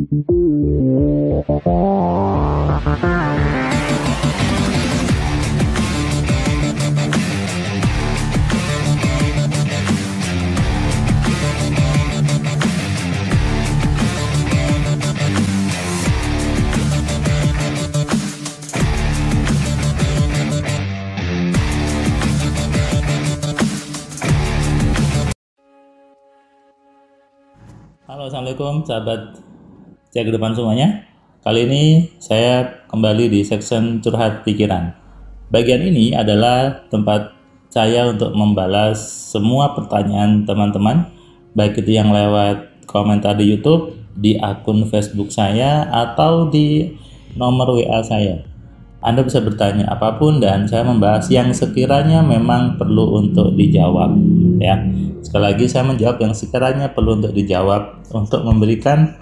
Halo, assalamualaikum sahabat Cek ke depan semuanya. Kali ini saya kembali di section curhat pikiran. Bagian ini adalah tempat saya untuk membalas semua pertanyaan teman-teman, baik itu yang lewat komentar di YouTube, di akun Facebook saya, atau di nomor WA saya. Anda bisa bertanya apapun dan saya membahas yang sekiranya memang perlu untuk dijawab, ya. Sekali lagi saya menjawab yang sekiranya perlu untuk dijawab untuk memberikan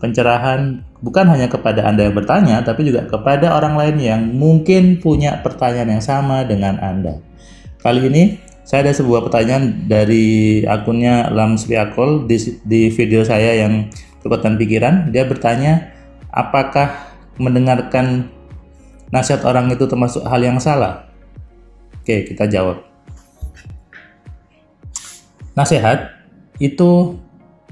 pencerahan bukan hanya kepada Anda yang bertanya, tapi juga kepada orang lain yang mungkin punya pertanyaan yang sama dengan Anda. Kali ini saya ada sebuah pertanyaan dari akunnya Lamsriakol di video saya yang kekuatan pikiran. Dia bertanya, apakah mendengarkan nasihat orang itu termasuk hal yang salah? Oke, kita jawab. Nasihat itu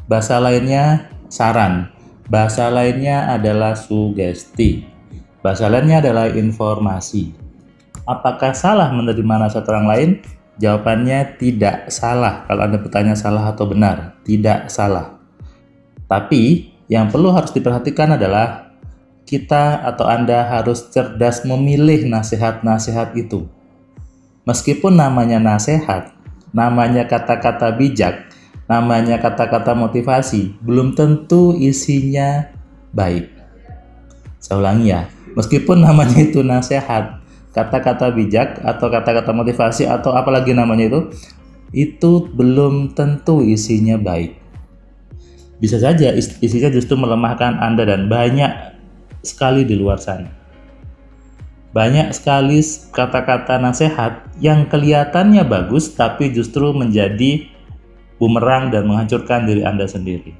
bahasa lainnya saran, bahasa lainnya adalah sugesti, bahasa lainnya adalah informasi. Apakah salah menerima nasihat orang lain? Jawabannya tidak salah. Kalau Anda bertanya salah atau benar, tidak salah. Tapi yang perlu harus diperhatikan adalah kita atau Anda harus cerdas memilih nasihat-nasihat itu. Meskipun namanya nasihat, namanya kata-kata bijak, namanya kata-kata motivasi, belum tentu isinya baik. Saya ulangi ya, meskipun namanya itu nasihat, kata-kata bijak atau kata-kata motivasi atau apalagi namanya itu belum tentu isinya baik. Bisa saja isinya justru melemahkan Anda, dan banyak sekali di luar sana. Banyak sekali kata-kata nasihat yang kelihatannya bagus tapi justru menjadi bumerang dan menghancurkan diri Anda sendiri.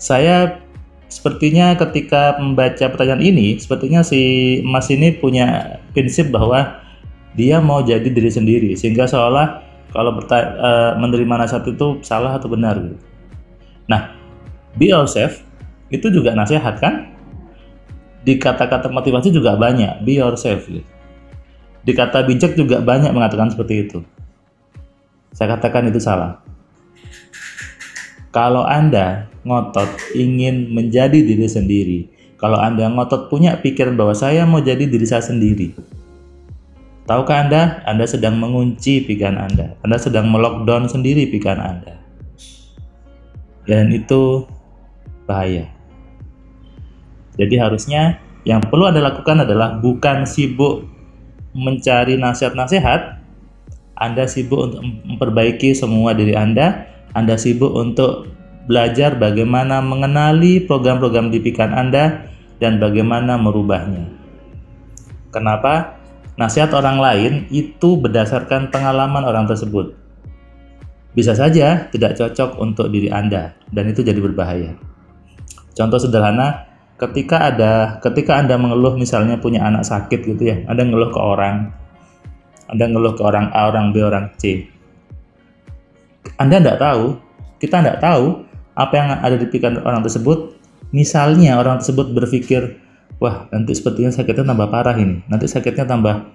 Saya sepertinya ketika membaca pertanyaan ini, sepertinya si Mas ini punya prinsip bahwa dia mau jadi diri sendiri, sehingga seolah kalau menerima nasihat itu salah atau benar gitu. Nah, be yourself itu juga nasihat kan? Di kata-kata motivasi juga banyak, be yourself gitu. Di kata bijak juga banyak mengatakan seperti itu. Saya katakan itu salah. Kalau Anda ngotot ingin menjadi diri sendiri, kalau Anda ngotot punya pikiran bahwa saya mau jadi diri saya sendiri, tahukah Anda sedang mengunci pikiran Anda sedang melockdown sendiri pikiran Anda. Dan itu bahaya. Jadi harusnya yang perlu Anda lakukan adalah bukan sibuk mencari nasihat-nasihat, Anda sibuk untuk memperbaiki semua diri Anda sibuk untuk belajar bagaimana mengenali program-program di pikiran Anda dan bagaimana merubahnya. Kenapa? Nasihat orang lain itu berdasarkan pengalaman orang tersebut. Bisa saja tidak cocok untuk diri Anda, dan itu jadi berbahaya. Contoh sederhana, ketika Anda mengeluh misalnya punya anak sakit gitu ya, Anda ngeluh ke orang A, orang B, orang C. Kita tidak tahu apa yang ada di pikiran orang tersebut. Misalnya orang tersebut berpikir, wah nanti sepertinya sakitnya tambah parah ini, nanti sakitnya tambah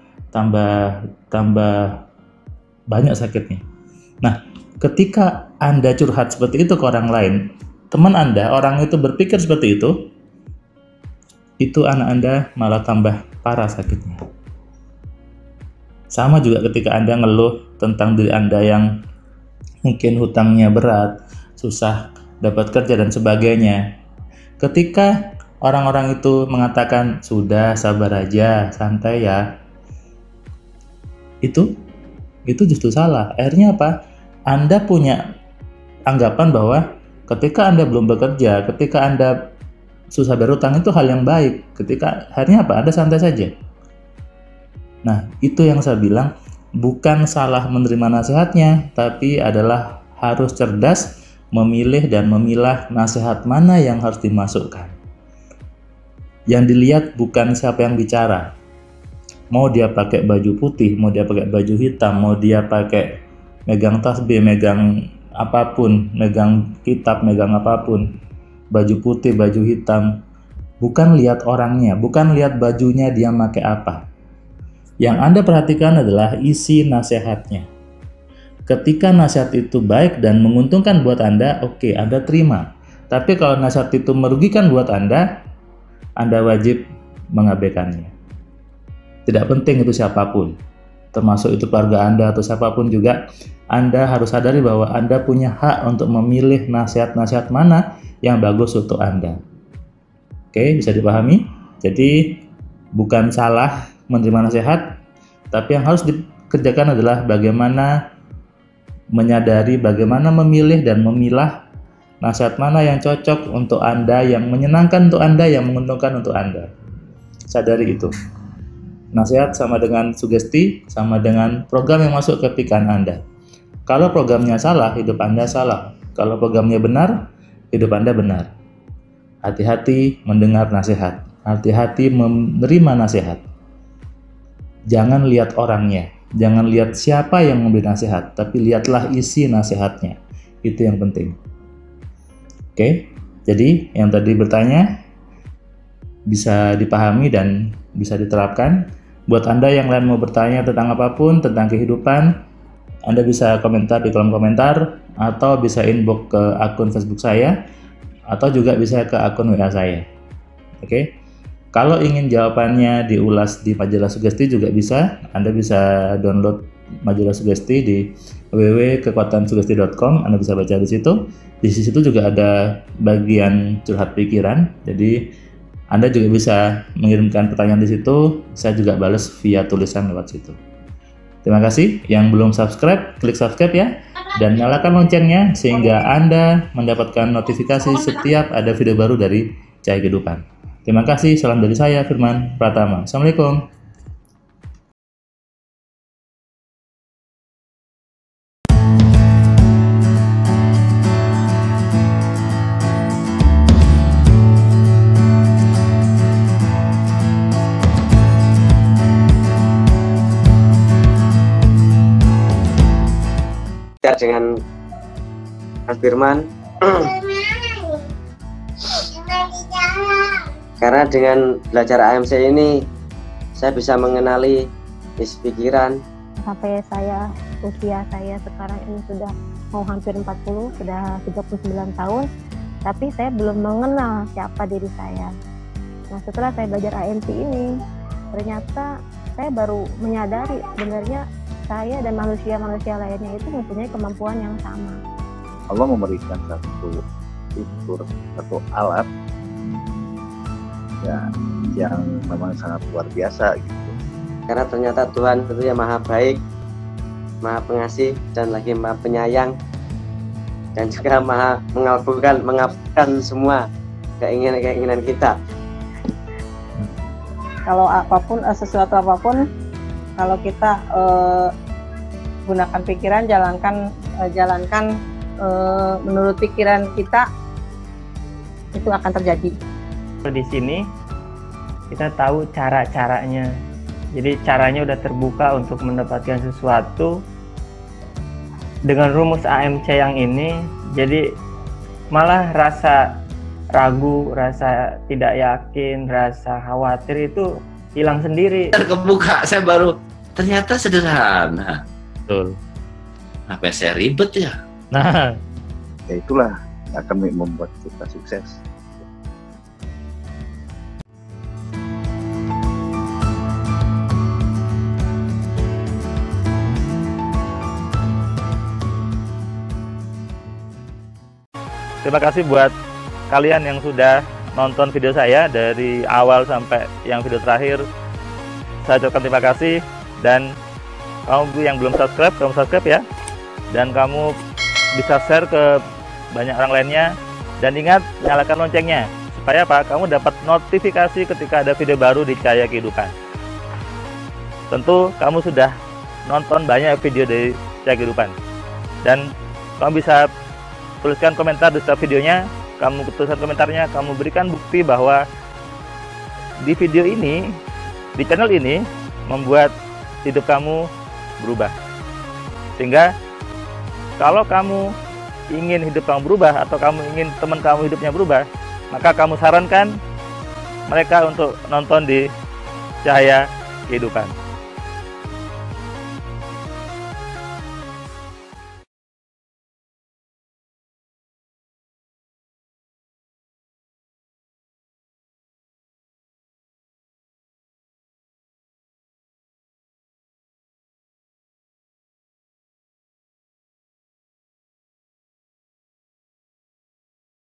banyak sakitnya. Nah, ketika Anda curhat seperti itu ke orang lain, teman Anda, orang itu berpikir seperti itu anak Anda malah tambah parah sakitnya. Sama juga ketika Anda ngeluh tentang diri Anda yang mungkin hutangnya berat, susah dapat kerja dan sebagainya. Ketika orang-orang itu mengatakan, sudah sabar aja, santai ya, itu justru salah. Akhirnya apa? Anda punya anggapan bahwa ketika Anda belum bekerja, ketika Anda susah berhutang itu hal yang baik. Ketika akhirnya apa? Anda santai saja. Nah, itu yang saya bilang, bukan salah menerima nasihatnya, tapi adalah harus cerdas memilih dan memilah nasihat mana yang harus dimasukkan. Yang dilihat bukan siapa yang bicara. Mau dia pakai baju putih, mau dia pakai baju hitam, mau dia pakai megang tasbih, megang apapun, megang kitab, megang apapun, baju putih, baju hitam, bukan lihat orangnya, bukan lihat bajunya dia pakai apa. Yang Anda perhatikan adalah isi nasihatnya. Ketika nasihat itu baik dan menguntungkan buat Anda, oke, Anda terima. Tapi kalau nasihat itu merugikan buat Anda wajib mengabaikannya. Tidak penting itu siapapun, termasuk itu keluarga Anda atau siapapun juga, Anda harus sadari bahwa Anda punya hak untuk memilih nasihat-nasihat mana yang bagus untuk Anda. Oke, bisa dipahami? Jadi bukan salah menerima nasihat, tapi yang harus dikerjakan adalah bagaimana menyadari, bagaimana memilih dan memilah nasihat mana yang cocok untuk Anda, yang menyenangkan untuk Anda, yang menguntungkan untuk Anda. Sadari itu. Nasihat sama dengan sugesti, sama dengan program yang masuk ke pikiran Anda. Kalau programnya salah, hidup Anda salah. Kalau programnya benar, hidup Anda benar. Hati-hati mendengar nasihat. Hati-hati menerima nasihat. Jangan lihat orangnya. Jangan lihat siapa yang memberi nasihat, tapi lihatlah isi nasihatnya. Itu yang penting. Oke, jadi yang tadi bertanya bisa dipahami dan bisa diterapkan. Buat Anda yang lain mau bertanya tentang apapun, tentang kehidupan, Anda bisa komentar di kolom komentar, atau bisa inbox ke akun Facebook saya, atau juga bisa ke akun WA saya. Oke, kalau ingin jawabannya diulas di majalah sugesti juga bisa. Anda bisa download majalah sugesti di www.kekuatansugesti.com. Anda bisa baca di situ. Di situ juga ada bagian curhat pikiran. Jadi Anda juga bisa mengirimkan pertanyaan di situ. Saya juga balas via tulisan lewat situ. Terima kasih. Yang belum subscribe, klik subscribe ya. Dan nyalakan loncengnya sehingga Anda mendapatkan notifikasi setiap ada video baru dari Cahaya Kehidupan. Terima kasih. Salam dari saya, Firman Pratama. Assalamualaikum. Dengan Mas Firman, karena dengan belajar AMC ini saya bisa mengenali isi pikiran. Sampai usia saya sekarang ini sudah mau hampir 40, sudah 39 tahun, tapi saya belum mengenal siapa diri saya. Nah, setelah saya belajar AMC ini, ternyata saya baru menyadari sebenarnya saya dan manusia-manusia lainnya itu mempunyai kemampuan yang sama. Allah memberikan satu fitur, satu alat ya, yang memang sangat luar biasa gitu. Karena ternyata Tuhan itu yang maha baik, maha pengasih, dan lagi maha penyayang, dan juga maha mengabulkan semua keinginan kita. Kalau apapun, sesuatu apapun, kalau kita gunakan pikiran, jalankan menurut pikiran kita, itu akan terjadi. Di sini kita tahu cara-caranya, jadi caranya udah terbuka untuk mendapatkan sesuatu. Dengan rumus AMC yang ini, jadi malah rasa ragu, rasa tidak yakin, rasa khawatir itu hilang sendiri. Terkebuka, saya baru ternyata sederhana. Betul. Apa saya ribet ya? Nah, Ya itulah yang akan membuat kita sukses. terima kasih buat kalian yang sudah nonton video saya dari awal sampai yang video terakhir. Saya ucapkan terima kasih, dan kamu yang belum subscribe, kamu subscribe ya, dan kamu bisa share ke banyak orang lainnya, dan ingat nyalakan loncengnya supaya apa? Kamu dapat notifikasi ketika ada video baru di Cahaya Kehidupan. Tentu kamu sudah nonton banyak video dari Cahaya Kehidupan, dan kamu bisa tuliskan komentar di setiap videonya. Kamu tuliskan komentarnya, kamu berikan bukti bahwa di video ini, di channel ini membuat hidup kamu berubah. Sehingga kalau kamu ingin hidup kamu berubah atau kamu ingin teman kamu hidupnya berubah, maka kamu sarankan mereka untuk nonton di Cahaya Kehidupan.